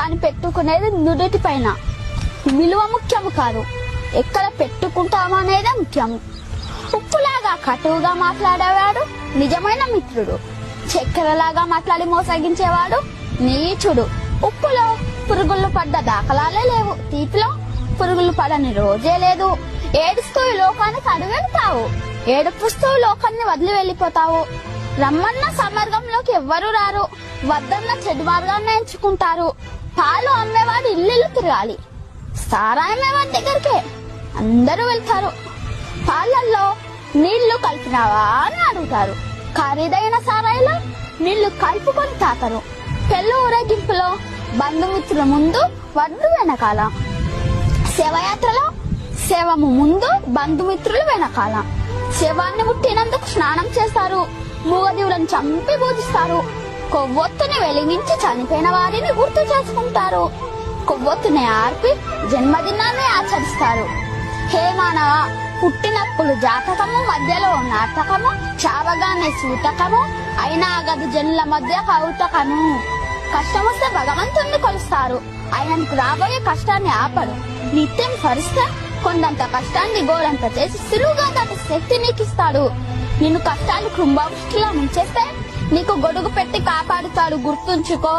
కానీ పెట్టుకునేది నుదుటి పైన. విలువ ముఖ్యము కాదు, ఎక్కడ పెట్టుకుంటామో అనేదే ముఖ్యము. ఉప్పులాగా కటువుగా మాట్లాడేవాడు నిజమైన మిత్రుడు. చక్కెరలాగా మాట్లాడి మోసగించేవాడు నీచుడు. ఉప్పులో పురుగులు పడ్డ దాఖలాలే లేవు, తీపిలో పురుగులు పడని రోజే లేదు. ఏడుస్తూ ఈ లోకానికి అడుగెడతావు, ఏడుపుస్తూ లోకాన్ని వదిలి వెళ్ళిపోతావు. రమ్మన్న సమార్గంలోకి ఎవ్వరూ రారు, వద్దన్న చెడు మార్గాన్ని ఎంచుకుంటారు. పాలు అమ్మేవాడు ఇల్లు తిరగాలి, సారాయి అమ్మేవాడి దగ్గరికే అందరూ వెళ్తారు. పాలల్లో నీళ్లు కలిపినావా అని అడుగుతారు, ఖరీదైన సారాయిలో నీళ్లు కలుపుకొని తాతరు. పెళ్లి ఊరేగింపులో బంధుమిత్రుల ముందు వడ్డు వెనకాల, శవయాత్రలో శవము ముందు బంధుమిత్రులు వెనకాల. శవాన్ని ముట్టినందుకు స్నానం చేస్తారు, మూగజీవులను చంపి పూజిస్తారు. కొవ్వొత్తుని వెలిగించి చనిపోయిన వారిని గుర్తు చేసుకుంటారు. కొవ్వొత్తుని ఆర్పి జన్మదినాన్ని ఆచరిస్తారు. హే మానవ, పుట్టినప్పుడు జాతకము, మధ్యలో నాటకము, చావగానే సూతకము, అయినా గదు జనుల మధ్య కౌతకము. కష్టం వస్తే భగవంతుణ్ణి కొలుస్తారు, ఆయనకు రాబోయే కష్టాన్ని ఆపడు. నిత్యం స్మరిస్తే కొండంత కష్టాన్ని గోడంత చేసి సులువుగా దాటి శక్తి నీకు ఇస్తాడు. నిన్ను కష్టాలు కుంభవృష్టిలో ముంచేస్తే నీకు గొడుగు పెట్టి కాపాడుతాడు, గుర్తుంచుకో.